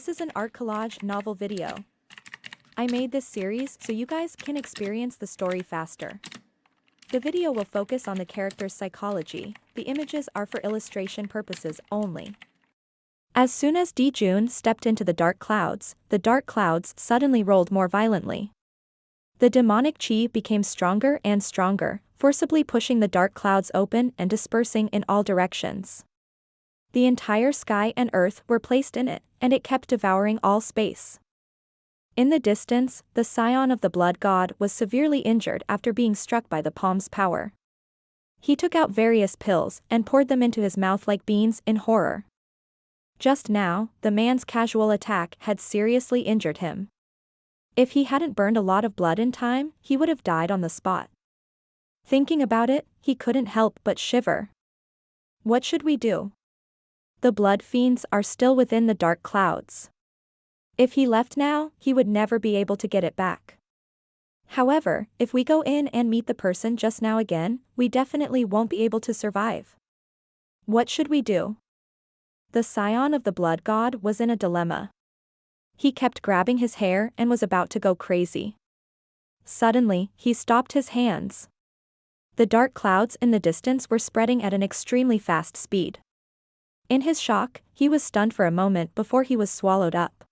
This is an art collage novel video. I made this series so you guys can experience the story faster. The video will focus on the character's psychology, the images are for illustration purposes only. As soon as Dijun stepped into the dark clouds suddenly rolled more violently. The demonic chi became stronger and stronger, forcibly pushing the dark clouds open and dispersing in all directions. The entire sky and earth were placed in it, and it kept devouring all space. In the distance, the scion of the blood god was severely injured after being struck by the palm's power. He took out various pills and poured them into his mouth like beans in horror. Just now, the man's casual attack had seriously injured him. If he hadn't burned a lot of blood in time, he would have died on the spot. Thinking about it, he couldn't help but shiver. What should we do? The blood fiends are still within the dark clouds. If he left now, he would never be able to get it back. However, if we go in and meet the person just now again, we definitely won't be able to survive. What should we do? The scion of the blood god was in a dilemma. He kept grabbing his hair and was about to go crazy. Suddenly, he stopped his hands. The dark clouds in the distance were spreading at an extremely fast speed. In his shock, he was stunned for a moment before he was swallowed up.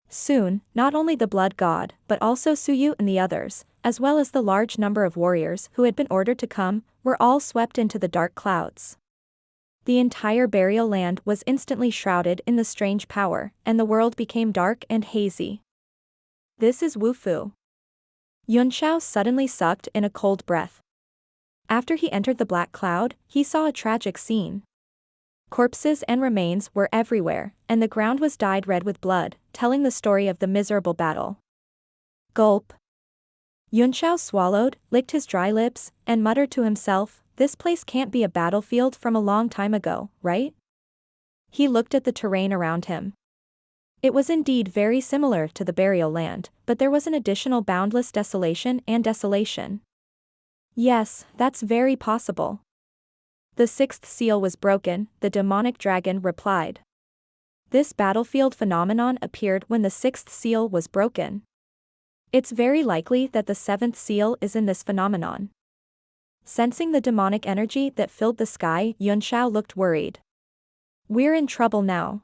Soon, not only the blood god, but also Suyu and the others, as well as the large number of warriors who had been ordered to come, were all swept into the dark clouds. The entire burial land was instantly shrouded in the strange power, and the world became dark and hazy. This is Wufu. Yunxiao suddenly sucked in a cold breath. After he entered the black cloud, he saw a tragic scene. Corpses and remains were everywhere, and the ground was dyed red with blood, telling the story of the miserable battle. Gulp. Yunxiao swallowed, licked his dry lips, and muttered to himself, "This place can't be a battlefield from a long time ago, right?" He looked at the terrain around him. It was indeed very similar to the burial land, but there was an additional boundless desolation and desolation. Yes, that's very possible. The sixth seal was broken, the demonic dragon replied. This battlefield phenomenon appeared when the sixth seal was broken. It's very likely that the seventh seal is in this phenomenon. Sensing the demonic energy that filled the sky, Yunxiao looked worried. We're in trouble now.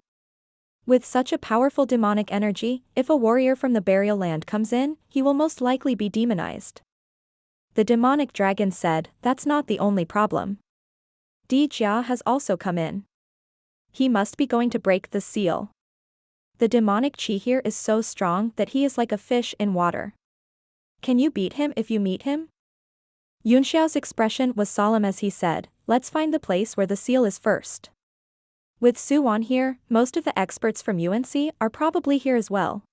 With such a powerful demonic energy, if a warrior from the burial land comes in, he will most likely be demonized. The demonic dragon said, "That's not the only problem. Di Jia has also come in. He must be going to break the seal. The demonic chi here is so strong that he is like a fish in water. Can you beat him if you meet him?" Yunxiao's expression was solemn as he said, "Let's find the place where the seal is first. With Suwan here, most of the experts from UNC are probably here as well.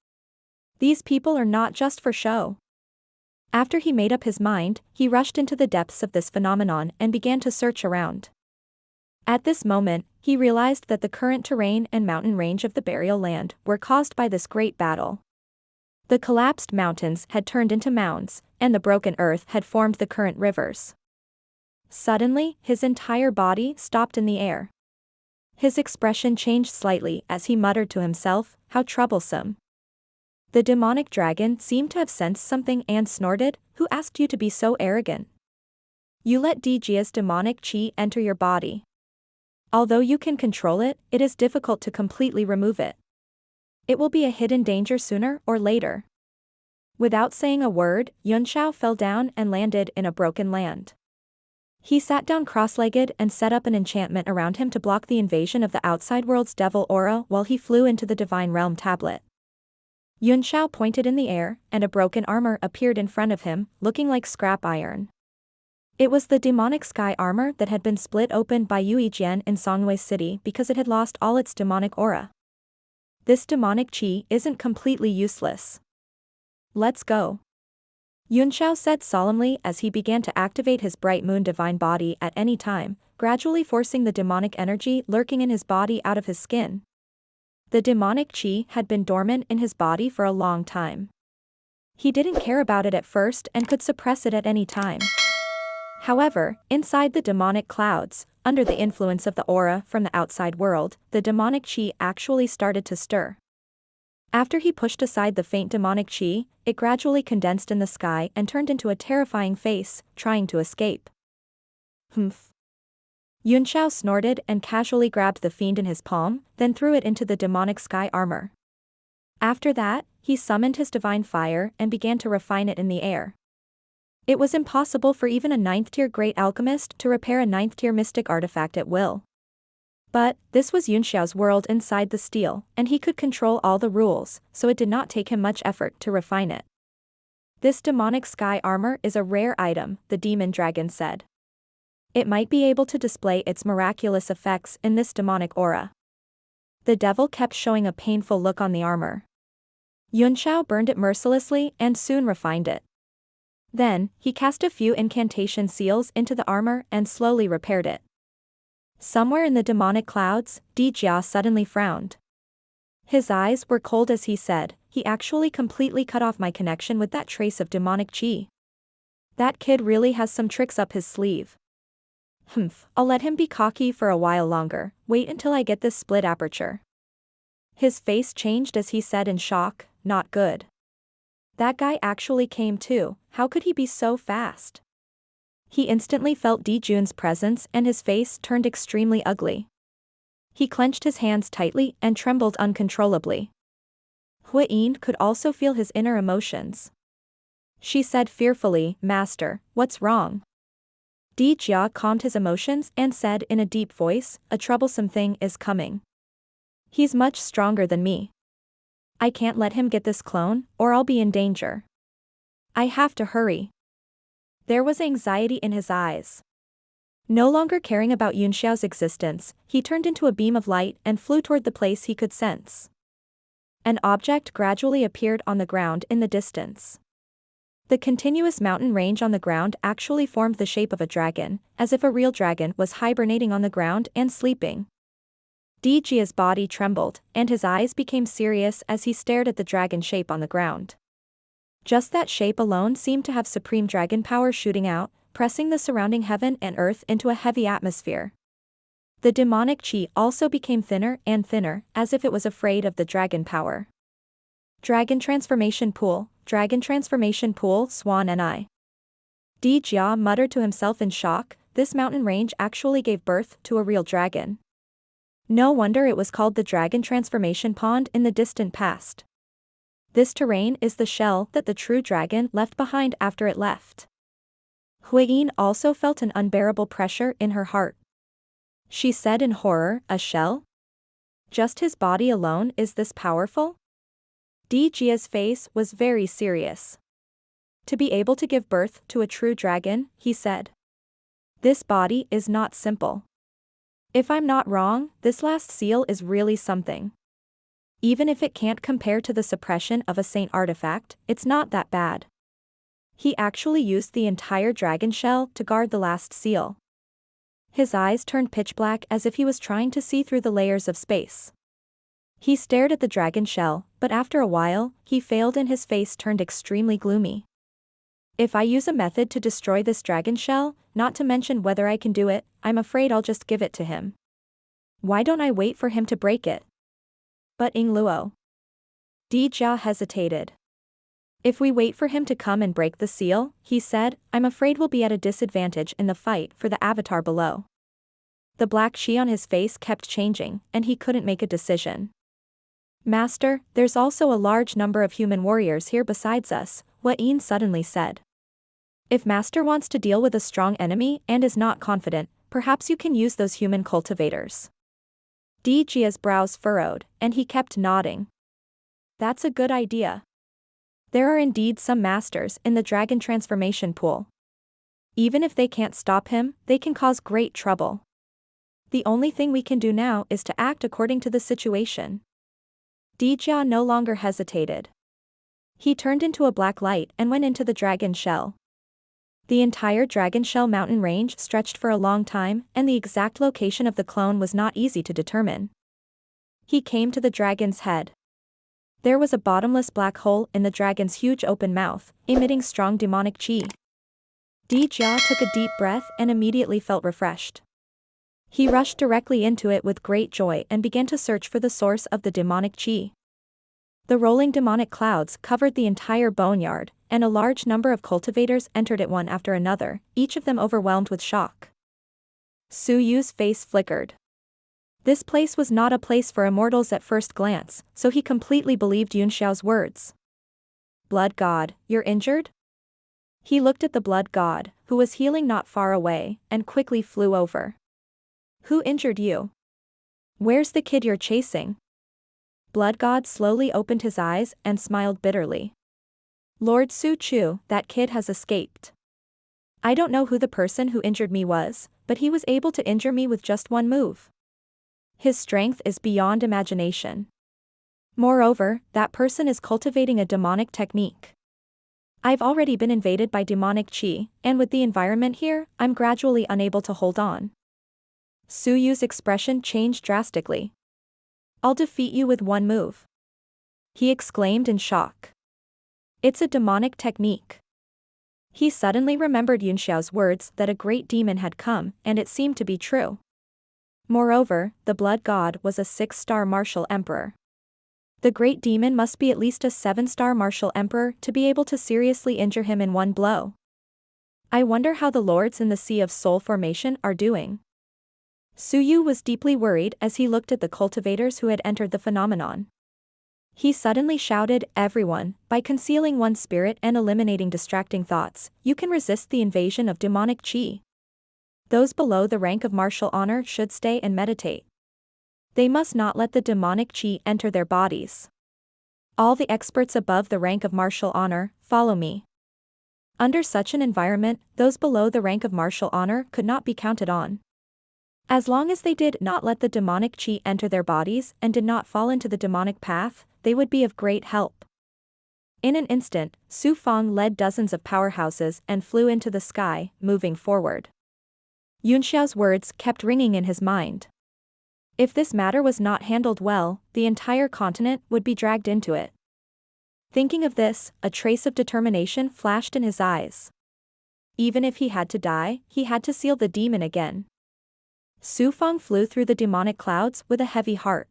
These people are not just for show." After he made up his mind, he rushed into the depths of this phenomenon and began to search around. At this moment, he realized that the current terrain and mountain range of the burial land were caused by this great battle. The collapsed mountains had turned into mounds, and the broken earth had formed the current rivers. Suddenly, his entire body stopped in the air. His expression changed slightly as he muttered to himself, "How troublesome." The demonic dragon seemed to have sensed something and snorted, "Who asked you to be so arrogant? You let Di Jia's demonic chi enter your body. Although you can control it, it is difficult to completely remove it. It will be a hidden danger sooner or later." Without saying a word, Yunxiao fell down and landed in a broken land. He sat down cross-legged and set up an enchantment around him to block the invasion of the outside world's devil aura while he flew into the divine realm tablet. Yunxiao pointed in the air, and a broken armor appeared in front of him, looking like scrap iron. It was the demonic sky armor that had been split open by Yui Jian in Songwei City because it had lost all its demonic aura. This demonic chi isn't completely useless. Let's go. Yunxiao said solemnly as he began to activate his bright moon divine body at any time, gradually forcing the demonic energy lurking in his body out of his skin. The demonic chi had been dormant in his body for a long time. He didn't care about it at first and could suppress it at any time. However, inside the demonic clouds, under the influence of the aura from the outside world, the demonic chi actually started to stir. After he pushed aside the faint demonic chi, it gradually condensed in the sky and turned into a terrifying face, trying to escape. Humph. Yunxiao snorted and casually grabbed the fiend in his palm, then threw it into the demonic sky armor. After that, he summoned his divine fire and began to refine it in the air. It was impossible for even a 9th-tier great alchemist to repair a 9th-tier mystic artifact at will. But, this was Yunxiao's world inside the steel, and he could control all the rules, so it did not take him much effort to refine it. This demonic sky armor is a rare item, the demon dragon said. It might be able to display its miraculous effects in this demonic aura. The devil kept showing a painful look on the armor. Yunxiao burned it mercilessly and soon refined it. Then, he cast a few incantation seals into the armor and slowly repaired it. Somewhere in the demonic clouds, Di Jia suddenly frowned. His eyes were cold as he said, "He actually completely cut off my connection with that trace of demonic chi. That kid really has some tricks up his sleeve. Humph, I'll let him be cocky for a while longer, wait until I get this split aperture." His face changed as he said in shock, "Not good. That guy actually came too, how could he be so fast?" He instantly felt Di Jun's presence and his face turned extremely ugly. He clenched his hands tightly and trembled uncontrollably. Huiyin could also feel his inner emotions. She said fearfully, "Master, what's wrong?" Di Jia calmed his emotions and said in a deep voice, "A troublesome thing is coming. He's much stronger than me. I can't let him get this clone, or I'll be in danger. I have to hurry." There was anxiety in his eyes. No longer caring about Yunxiao's existence, he turned into a beam of light and flew toward the place he could sense. An object gradually appeared on the ground in the distance. The continuous mountain range on the ground actually formed the shape of a dragon, as if a real dragon was hibernating on the ground and sleeping. Di Jia's body trembled, and his eyes became serious as he stared at the dragon shape on the ground. Just that shape alone seemed to have supreme dragon power shooting out, pressing the surrounding heaven and earth into a heavy atmosphere. The demonic chi also became thinner and thinner, as if it was afraid of the dragon power. Dragon transformation pool, Swan and I. Di Jia muttered to himself in shock, this mountain range actually gave birth to a real dragon. No wonder it was called the Dragon Transformation Pond in the distant past. This terrain is the shell that the true dragon left behind after it left. Huiyin also felt an unbearable pressure in her heart. She said in horror, "A shell? Just his body alone is this powerful?" Di Jia's face was very serious. "To be able to give birth to a true dragon," he said. "This body is not simple. If I'm not wrong, this last seal is really something. Even if it can't compare to the suppression of a saint artifact, it's not that bad." He actually used the entire dragon shell to guard the last seal. His eyes turned pitch black as if he was trying to see through the layers of space. He stared at the dragon shell, but after a while, he failed and his face turned extremely gloomy. "If I use a method to destroy this dragon shell, not to mention whether I can do it, I'm afraid I'll just give it to him. Why don't I wait for him to break it?" "But Ing Luo." Di Jia hesitated. "If we wait for him to come and break the seal," he said, "I'm afraid we'll be at a disadvantage in the fight for the avatar below." The black chi on his face kept changing, and he couldn't make a decision. "Master, there's also a large number of human warriors here besides us," Huiyin suddenly said. "If Master wants to deal with a strong enemy and is not confident, perhaps you can use those human cultivators." Di Jia's brows furrowed, and he kept nodding. "That's a good idea. There are indeed some masters in the dragon transformation pool. Even if they can't stop him, they can cause great trouble. The only thing we can do now is to act according to the situation." Di Jia no longer hesitated. He turned into a black light and went into the dragon shell. The entire dragon shell mountain range stretched for a long time, and the exact location of the clone was not easy to determine. He came to the dragon's head. There was a bottomless black hole in the dragon's huge open mouth, emitting strong demonic chi. Di Jia took a deep breath and immediately felt refreshed. He rushed directly into it with great joy and began to search for the source of the demonic chi. The rolling demonic clouds covered the entire boneyard, and a large number of cultivators entered it one after another, each of them overwhelmed with shock. Su Yu's face flickered. This place was not a place for immortals at first glance, so he completely believed Yunxiao's words. Blood God, you're injured? He looked at the blood god, who was healing not far away, and quickly flew over. Who injured you? Where's the kid you're chasing? Blood God slowly opened his eyes and smiled bitterly. Lord Su Chu, that kid has escaped. I don't know who the person who injured me was, but he was able to injure me with just one move. His strength is beyond imagination. Moreover, that person is cultivating a demonic technique. I've already been invaded by demonic qi, and with the environment here, I'm gradually unable to hold on. Su Yu's expression changed drastically. I'll defeat you with one move. He exclaimed in shock. It's a demonic technique. He suddenly remembered Yunxiao's words that a great demon had come, and it seemed to be true. Moreover, the blood god was a 6-star martial emperor. The great demon must be at least a 7-star martial emperor to be able to seriously injure him in one blow. I wonder how the lords in the Sea of Soul formation are doing. Su Yu was deeply worried as he looked at the cultivators who had entered the phenomenon. He suddenly shouted, everyone, by concealing one's spirit and eliminating distracting thoughts, you can resist the invasion of demonic qi. Those below the rank of martial honor should stay and meditate. They must not let the demonic qi enter their bodies. All the experts above the rank of martial honor, follow me. Under such an environment, those below the rank of martial honor could not be counted on. As long as they did not let the demonic qi enter their bodies and did not fall into the demonic path, they would be of great help. In an instant, Su Fang led dozens of powerhouses and flew into the sky, moving forward. Yunxiao's words kept ringing in his mind. If this matter was not handled well, the entire continent would be dragged into it. Thinking of this, a trace of determination flashed in his eyes. Even if he had to die, he had to seal the demon again. Su Fang flew through the demonic clouds with a heavy heart.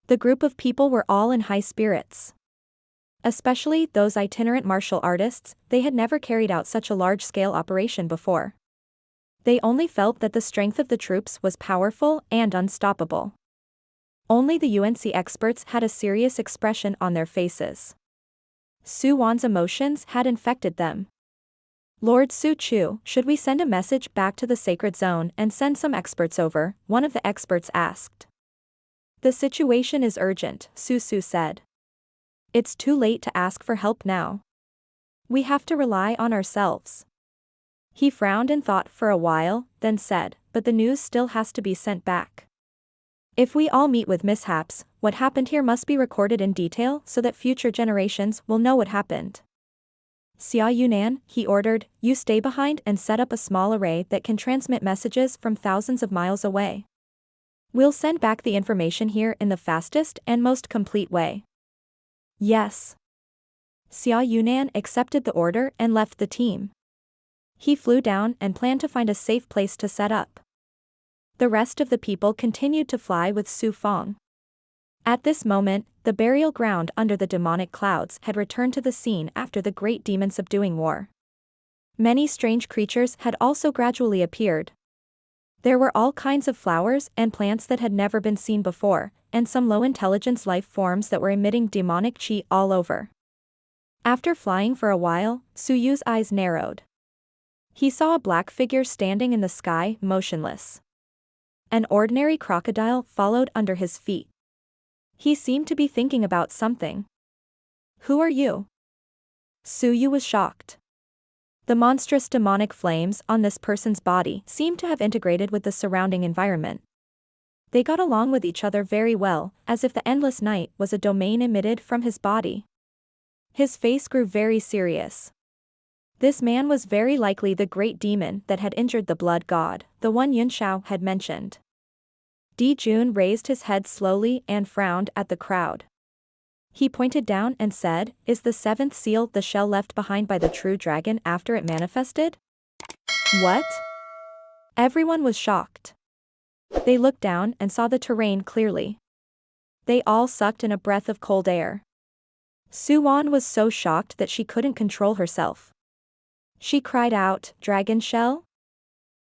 The group of people were all in high spirits. Especially those itinerant martial artists, they had never carried out such a large-scale operation before. They only felt that the strength of the troops was powerful and unstoppable. Only the UNC experts had a serious expression on their faces. Su Wan's emotions had infected them. Lord Su Chu, should we send a message back to the sacred zone and send some experts over? One of the experts asked. The situation is urgent, Su said. It's too late to ask for help now. We have to rely on ourselves. He frowned and thought for a while, then said, but the news still has to be sent back. If we all meet with mishaps, what happened here must be recorded in detail so that future generations will know what happened. Xia Yunan, he ordered, you stay behind and set up a small array that can transmit messages from thousands of miles away. We'll send back the information here in the fastest and most complete way. Yes. Xia Yunan accepted the order and left the team. He flew down and planned to find a safe place to set up. The rest of the people continued to fly with Su Fang. At this moment, the burial ground under the demonic clouds had returned to the scene after the great demon subduing war. Many strange creatures had also gradually appeared. There were all kinds of flowers and plants that had never been seen before, and some low-intelligence life forms that were emitting demonic qi all over. After flying for a while, Su Yu's eyes narrowed. He saw a black figure standing in the sky, motionless. An ordinary crocodile followed under his feet. He seemed to be thinking about something. Who are you? Su Yu was shocked. The monstrous demonic flames on this person's body seemed to have integrated with the surrounding environment. They got along with each other very well, as if the endless night was a domain emitted from his body. His face grew very serious. This man was very likely the great demon that had injured the blood god, the one Yunxiao had mentioned. Di Jun raised his head slowly and frowned at the crowd. He pointed down and said, is the seventh seal the shell left behind by the true dragon after it manifested? What? Everyone was shocked. They looked down and saw the terrain clearly. They all sucked in a breath of cold air. Suwon was so shocked that she couldn't control herself. She cried out, "Dragon shell?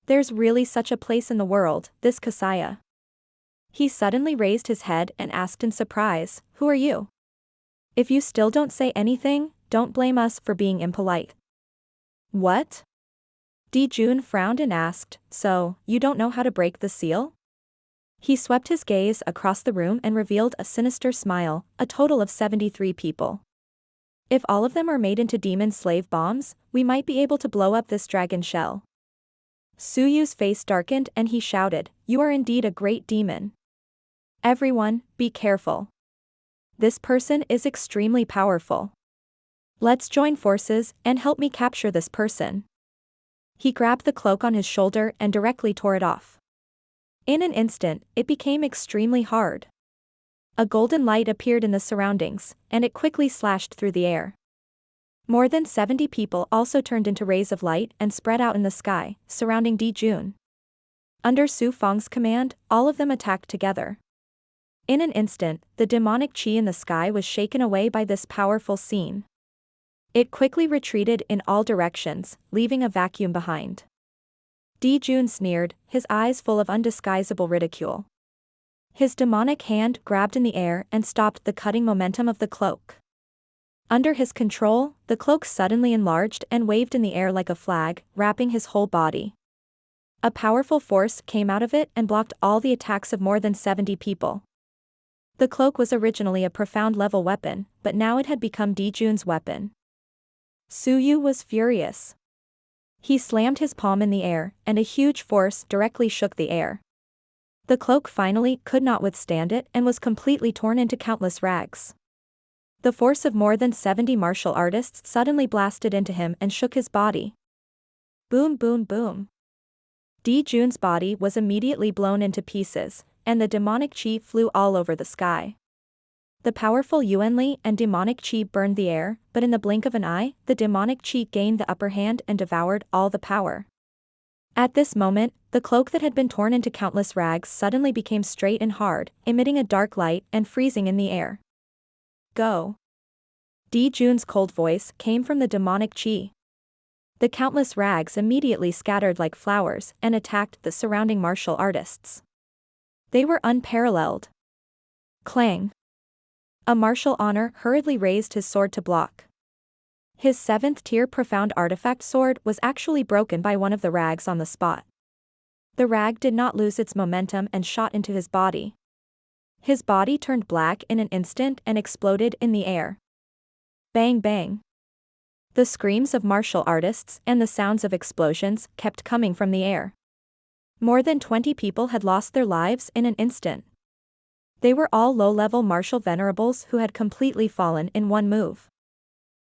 There's really such a place in the world, this Kasaya." He suddenly raised his head and asked in surprise, "Who are you? If you still don't say anything, don't blame us for being impolite." "What?" Di-jun frowned and asked, "So, you don't know how to break the seal?" He swept his gaze across the room and revealed a sinister smile, a total of 73 people. "If all of them are made into demon slave bombs, we might be able to blow up this dragon shell." Suyu's face darkened and he shouted, "You are indeed a great demon. Everyone, be careful. This person is extremely powerful. Let's join forces and help me capture this person." He grabbed the cloak on his shoulder and directly tore it off. In an instant, it became extremely hard. A golden light appeared in the surroundings, and it quickly slashed through the air. More than 70 people also turned into rays of light and spread out in the sky, surrounding Di-jun. Under Su Feng's command, all of them attacked together. In an instant, the demonic chi in the sky was shaken away by this powerful scene. It quickly retreated in all directions, leaving a vacuum behind. Di-jun sneered, his eyes full of undisguisable ridicule. His demonic hand grabbed in the air and stopped the cutting momentum of the cloak. Under his control, the cloak suddenly enlarged and waved in the air like a flag, wrapping his whole body. A powerful force came out of it and blocked all the attacks of more than 70 people. The cloak was originally a profound level weapon, but now it had become Di-jun's weapon. Suyu was furious. He slammed his palm in the air, and a huge force directly shook the air. The cloak finally could not withstand it and was completely torn into countless rags. The force of more than 70 martial artists suddenly blasted into him and shook his body. Boom boom boom. Di-jun's body was immediately blown into pieces, and the demonic chi flew all over the sky. The powerful Yuanli and demonic chi burned the air, but in the blink of an eye, the demonic chi gained the upper hand and devoured all the power. At this moment, the cloak that had been torn into countless rags suddenly became straight and hard, emitting a dark light and freezing in the air. "Go." Di-jun's cold voice came from the demonic chi. The countless rags immediately scattered like flowers and attacked the surrounding martial artists. They were unparalleled. Clang. A martial honor hurriedly raised his sword to block. His 7th-tier profound artifact sword was actually broken by one of the rags on the spot. The rag did not lose its momentum and shot into his body. His body turned black in an instant and exploded in the air. Bang bang. The screams of martial artists and the sounds of explosions kept coming from the air. More than 20 people had lost their lives in an instant. They were all low-level martial venerables who had completely fallen in one move.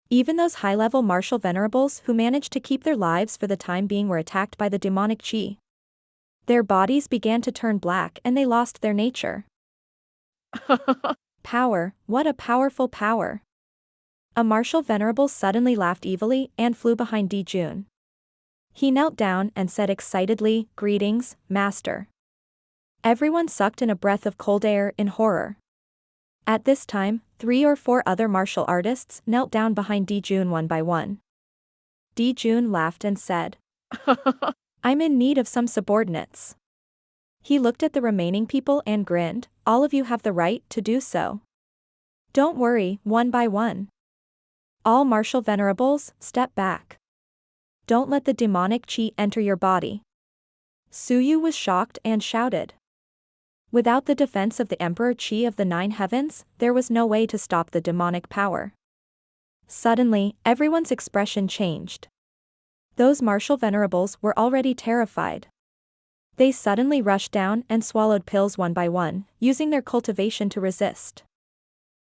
Even those high-level martial venerables who managed to keep their lives for the time being were attacked by the demonic chi. Their bodies began to turn black and they lost their nature. Power, what a powerful power. A martial venerable suddenly laughed evilly and flew behind Di-jun. He knelt down and said excitedly, "Greetings, master." Everyone sucked in a breath of cold air in horror. At this time, 3 or 4 other martial artists knelt down behind Di-jun one by one. Di-jun laughed and said, "I'm in need of some subordinates." He looked at the remaining people and grinned, "All of you have the right to do so. Don't worry, one by one. All martial venerables, step back. Don't let the demonic chi enter your body." Suyu was shocked and shouted. Without the defense of the Emperor Chi of the 9 heavens, there was no way to stop the demonic power. Suddenly, everyone's expression changed. Those martial venerables were already terrified. They suddenly rushed down and swallowed pills one by one, using their cultivation to resist.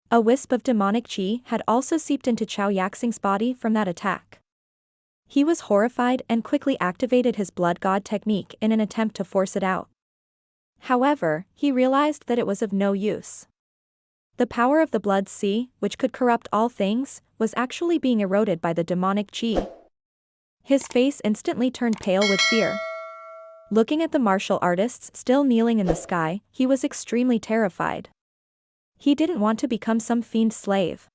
A wisp of demonic chi had also seeped into Chao Yaxing's body from that attack. He was horrified and quickly activated his blood god technique in an attempt to force it out. However, he realized that it was of no use. The power of the blood sea, which could corrupt all things, was actually being eroded by the demonic chi. His face instantly turned pale with fear. Looking at the martial artists still kneeling in the sky, he was extremely terrified. He didn't want to become some fiend's slave.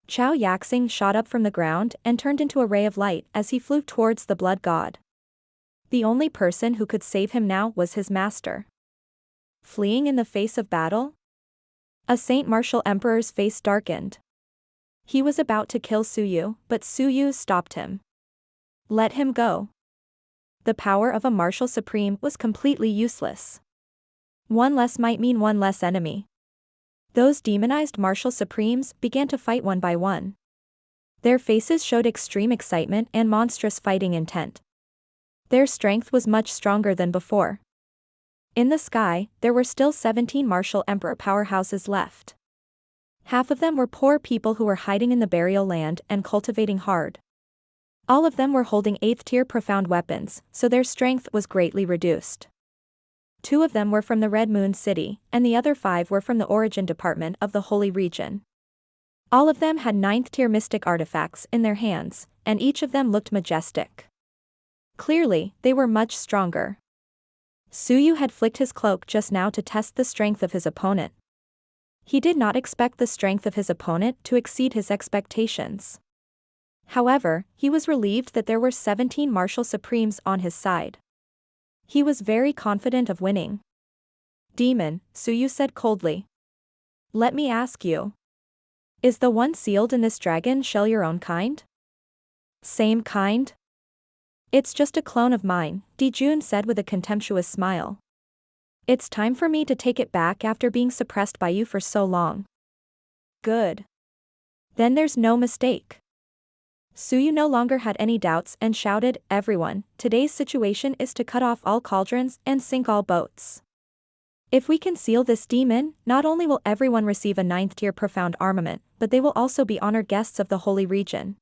Chao Yaxing shot up from the ground and turned into a ray of light as he flew towards the blood god. The only person who could save him now was his master. Fleeing in the face of battle? A Saint Martial Emperor's face darkened. He was about to kill Suyu, but Suyu stopped him. Let him go. The power of a martial supreme was completely useless. One less might mean one less enemy. Those demonized martial supremes began to fight one by one. Their faces showed extreme excitement and monstrous fighting intent. Their strength was much stronger than before. In the sky, there were still 17 martial emperor powerhouses left. Half of them were poor people who were hiding in the burial land and cultivating hard. All of them were holding 8th-tier profound weapons, so their strength was greatly reduced. 2 of them were from the Red Moon City, and the other 5 were from the Origin Department of the Holy Region. All of them had 9th-tier mystic artifacts in their hands, and each of them looked majestic. Clearly, they were much stronger. Suyu had flicked his cloak just now to test the strength of his opponent. He did not expect the strength of his opponent to exceed his expectations. However, he was relieved that there were 17 martial supremes on his side. He was very confident of winning. Demon, Suyu said coldly. Let me ask you. Is the one sealed in this dragon shell your own kind? Same kind? It's just a clone of mine, Dijun said with a contemptuous smile. It's time for me to take it back after being suppressed by you for so long. Good. Then there's no mistake. Suyu no longer had any doubts and shouted, everyone, today's situation is to cut off all cauldrons and sink all boats. If we can seal this demon, not only will everyone receive a 9th-tier profound armament, but they will also be honored guests of the Holy Region.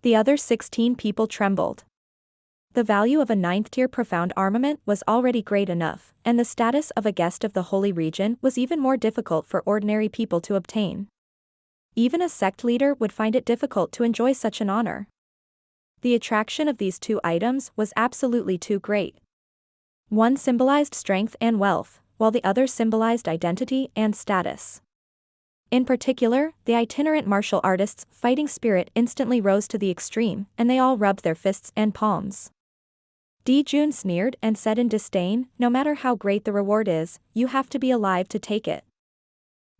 The other 16 people trembled. The value of a 9th-tier profound armament was already great enough, and the status of a guest of the Holy Region was even more difficult for ordinary people to obtain. Even a sect leader would find it difficult to enjoy such an honor. The attraction of these 2 items was absolutely too great. One symbolized strength and wealth, while the other symbolized identity and status. In particular, the itinerant martial artist's fighting spirit instantly rose to the extreme, and they all rubbed their fists and palms. Dijun sneered and said in disdain, no matter how great the reward is, you have to be alive to take it.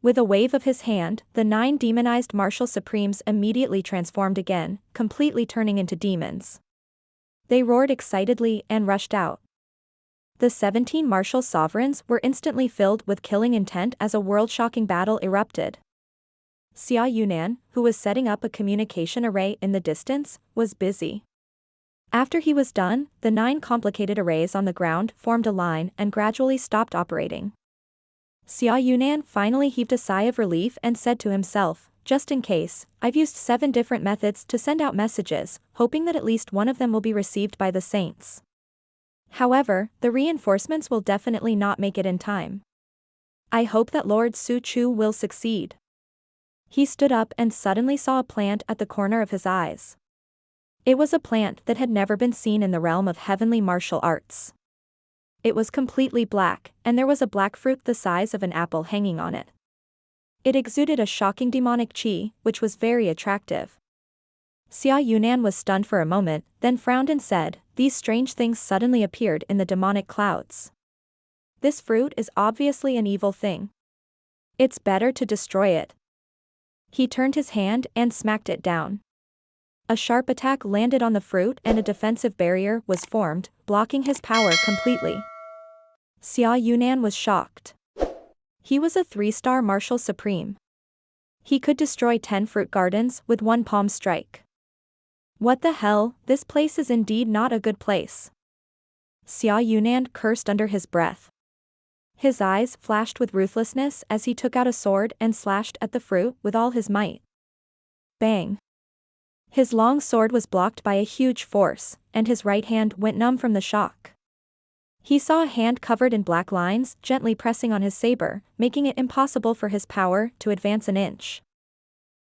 With a wave of his hand, the 9 demonized martial supremes immediately transformed again, completely turning into demons. They roared excitedly and rushed out. The 17 martial sovereigns were instantly filled with killing intent as a world-shocking battle erupted. Xia Yunan, who was setting up a communication array in the distance, was busy. After he was done, the 9 complicated arrays on the ground formed a line and gradually stopped operating. Xia Yunan finally heaved a sigh of relief and said to himself, just in case, I've used 7 different methods to send out messages, hoping that at least one of them will be received by the saints. However, the reinforcements will definitely not make it in time. I hope that Lord Su Chu will succeed. He stood up and suddenly saw a plant at the corner of his eyes. It was a plant that had never been seen in the realm of heavenly martial arts. It was completely black, and there was a black fruit the size of an apple hanging on it. It exuded a shocking demonic qi, which was very attractive. Xia Yunan was stunned for a moment, then frowned and said, these strange things suddenly appeared in the demonic clouds. This fruit is obviously an evil thing. It's better to destroy it. He turned his hand and smacked it down. A sharp attack landed on the fruit and a defensive barrier was formed, blocking his power completely. Xia Yunan was shocked. He was a 3-star martial supreme. He could destroy 10 fruit gardens with one palm strike. What the hell, this place is indeed not a good place. Xia Yunan cursed under his breath. His eyes flashed with ruthlessness as he took out a sword and slashed at the fruit with all his might. Bang! His long sword was blocked by a huge force, and his right hand went numb from the shock. He saw a hand covered in black lines gently pressing on his saber, making it impossible for his power to advance an inch.